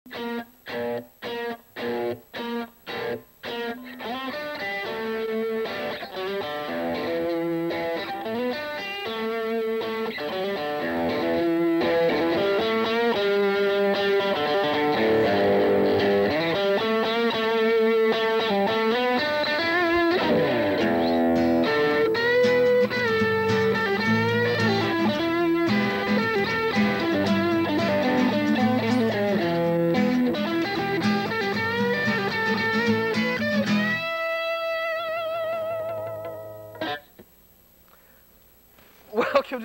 Welcome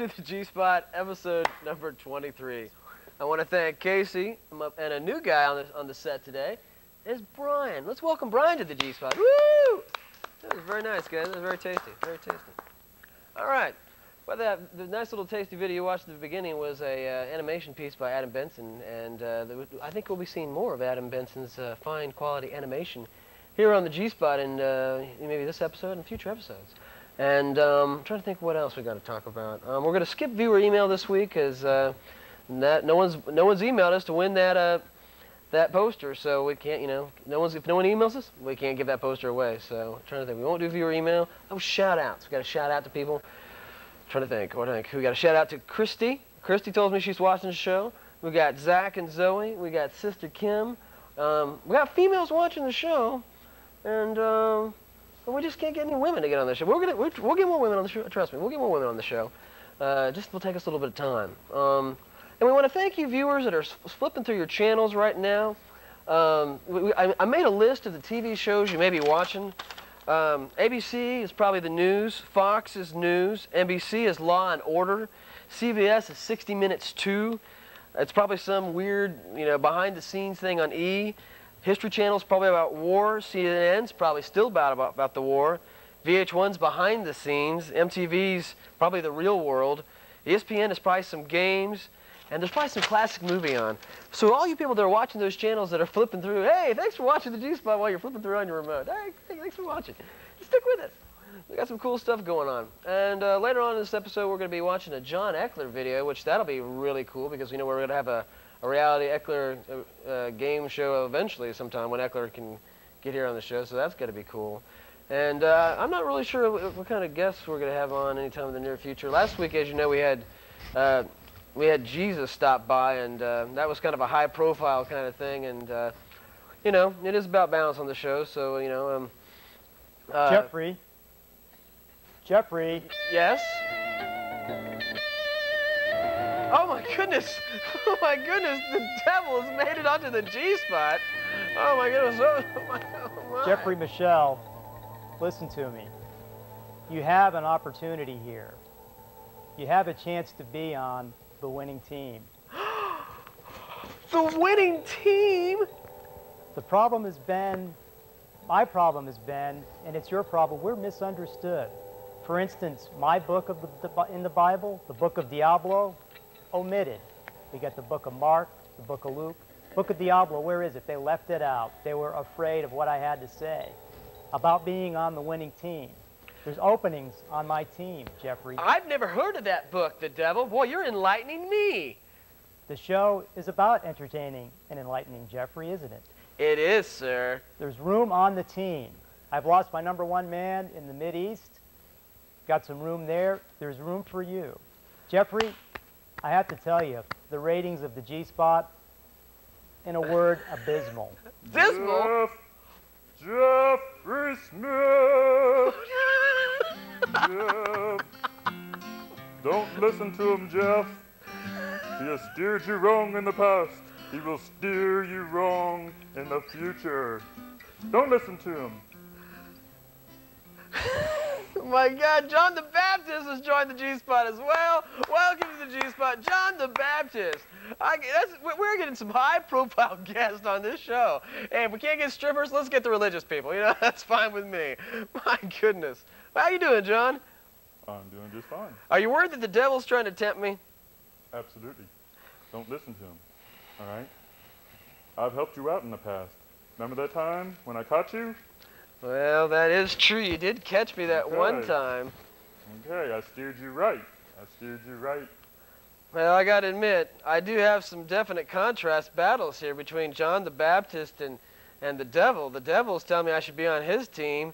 to the G-Spot, episode number 23. I want to thank Casey and a new guy on the set today is Brian. Let's welcome Brian to the G-Spot. Woo! That was very nice, guys. That was very tasty. Very tasty. All right. Well, the nice little tasty video you watched at the beginning was a animation piece by Adam Benson, and I think we'll be seeing more of Adam Benson's fine quality animation here on the G-Spot in maybe this episode and future episodes. And I'm trying to think what else we got to talk about. We're going to skip viewer email this week because no one's emailed us to win that poster, so we can't, if no one emails us, we can't give that poster away. So I'm trying to think. We won't do viewer email. Oh, shout outs. We got to shout out to people. I'm trying to think. We got to shout out to Christy. Christy told me she's watching the show. We got Zach and Zoe. We got Sister Kim. We got females watching the show, and. But we just can't get any women to get on the show. We'll get more women on the show. Trust me, we'll get more women on the show. Will take us a little bit of time. And we want to thank you viewers that are flipping through your channels right now. I made a list of the TV shows you may be watching. ABC is probably the news. Fox is news. NBC is Law and Order. CBS is 60 Minutes 2. It's probably some weird, behind the scenes thing on E. History Channel's probably about war. CNN's probably still about the war. VH1's behind the scenes. MTV's probably the real world. ESPN is probably some games. And there's probably some classic movie on. So all you people that are watching those channels that are flipping through, hey, thanks for watching the G-Spot while you're flipping through on your remote. Hey, thanks for watching. Stick with us. We got some cool stuff going on. And later on in this episode, we're going to be watching a John Eckler video, which that'll be really cool because we're going to have a reality Eckler game show eventually sometime when Eckler can get here on the show, so that's going to be cool. And I'm not really sure what kind of guests we're going to have on anytime in the near future. Last week, as you know, we had Jesus stop by, and that was kind of a high-profile kind of thing. And it is about balance on the show, so Geoffrey. Yes. Oh my goodness! Oh my goodness! The devil has made it onto the G-Spot. Oh my goodness! Oh my. Geoffrey Michele, listen to me. You have an opportunity here. You have a chance to be on the winning team. The winning team? The problem has been, my problem has been, and it's your problem, we're misunderstood. For instance, my book in the Bible, the book of Diablo, omitted. We got the book of Mark, the book of Luke. Book of Diablo, where is it? They left it out. They were afraid of what I had to say about being on the winning team. There's openings on my team, Geoffrey. I've never heard of that book, The Devil. Boy, you're enlightening me. The show is about entertaining and enlightening, Geoffrey, isn't it? It is, sir. There's room on the team. I've lost my #1 man in the Mideast. Got some room there. There's room for you. Geoffrey, I have to tell you, the ratings of the G-Spot, in a word, abysmal. Abysmal? Geoffrey Smith! Jeff. Don't listen to him, Jeff. He has steered you wrong in the past. He will steer you wrong in the future. Don't listen to him. Oh my God, John the Baptist has joined the G-Spot as well. Welcome to the G-Spot, John the Baptist. We're getting some high-profile guests on this show. Hey, if we can't get strippers, let's get the religious people. That's fine with me. My goodness. How you doing, John? I'm doing just fine. Are you worried that the devil's trying to tempt me? Absolutely. Don't listen to him, all right? I've helped you out in the past. Remember that time when I caught you? Well, that is true. You did catch me that one time. Okay, I steered you right. I steered you right Well, I gotta admit, I do have some definite contrast battles here between John the Baptist and the devil. The devil's telling me I should be on his team,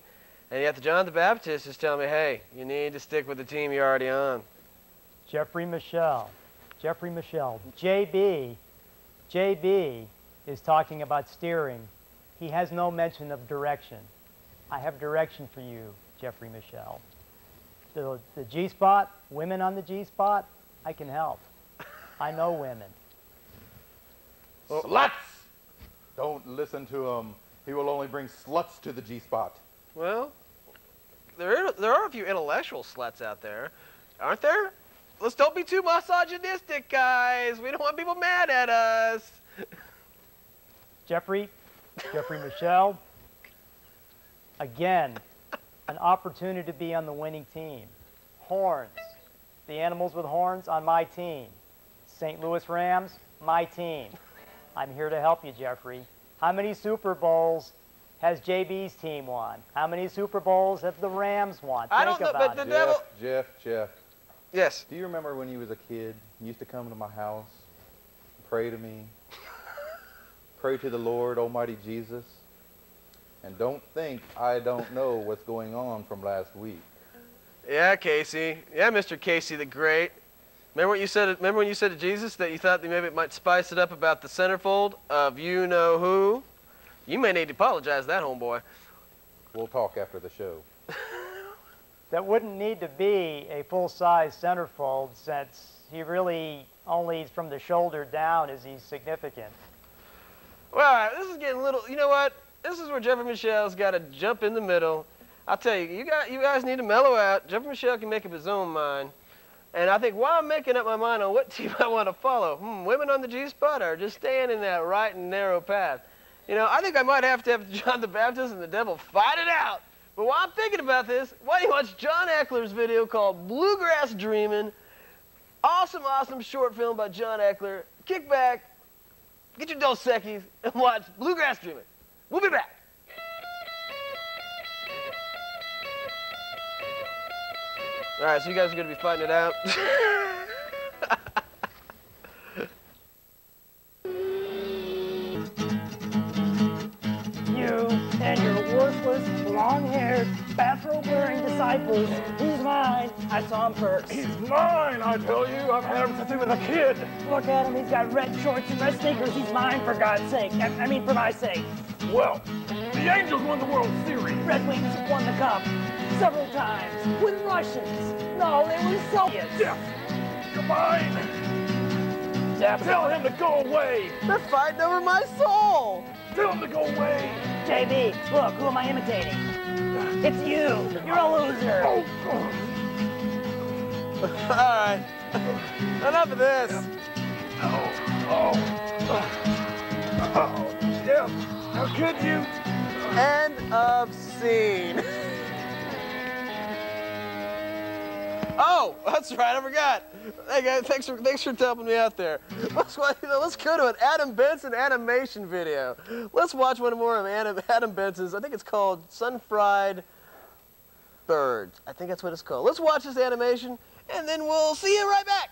and yet the John the Baptist is telling me, hey, you need to stick with the team you're already on. Geoffrey Michele. Geoffrey Michele. JB is talking about steering. He has no mention of direction. I have direction for you, Geoffrey Michele. The G-spot, women on the G-spot, I can help. I know women. Sluts! Don't listen to him. He will only bring sluts to the G-spot. Well, there are a few intellectual sluts out there, aren't there? Let's don't be too misogynistic, guys. We don't want people mad at us. Geoffrey Michele, again, an opportunity to be on the winning team. Horns. The animals with horns on my team. St. Louis Rams, my team. I'm here to help you, Geoffrey. How many Super Bowls has JB's team won? How many Super Bowls have the Rams won? I don't know, but the devil... Jeff. Yes. Do you remember when you was a kid, you used to come to my house, pray to me, pray to the Lord, Almighty Jesus, and don't think I don't know what's going on from last week. Yeah, Casey. Yeah, Mr. Casey the Great. Remember what you said? Remember when you said to Jesus that you thought that maybe it might spice it up about the centerfold of you know who? You may need to apologize to that homeboy. We'll talk after the show. That wouldn't need to be a full-size centerfold since he really only from the shoulder down is he significant. Well, this is getting a little, you know what? This is where Geoffrey Michele's got to jump in the middle. I'll tell you, you guys need to mellow out. Geoffrey Michele can make up his own mind. And I think while I'm making up my mind on what team I want to follow, women on the G-spot or just staying in that right and narrow path. You know, I think I might have to have John the Baptist and the devil fight it out. But while I'm thinking about this, why don't you watch John Eckler's video called Bluegrass Dreamin'. Awesome, awesome short film by John Eckler. Kick back, get your Dos Equis, and watch Bluegrass Dreamin'. We'll be back. All right, so you guys are going to be fighting it out. You and your worthless, long-haired, bathrobe-wearing disciples. He's mine. I saw him first. He's mine, I tell you. I've had him since he was a kid. Look at him. He's got red shorts and red sneakers. He's mine for God's sake. I mean, for my sake. Well, the Angels won the World Series. Red Wings have won the Cup several times with Russians. No, they were Soviets. Jeff, you're mine. Jeff, Tell him to go away. They're fighting over my soul. Tell him to go away. JB, look, who am I imitating? It's you. You're a loser. Oh, All right. Enough of this. Jeff, how could you? End of scene. Oh, that's right, I forgot. Hey guys, thanks for helping me out there. Let's go to an Adam Benson animation video. Let's watch one more of Adam Benson's. I think it's called Sun-Fried Birds. I think that's what it's called. Let's watch this animation, and then we'll see you right back.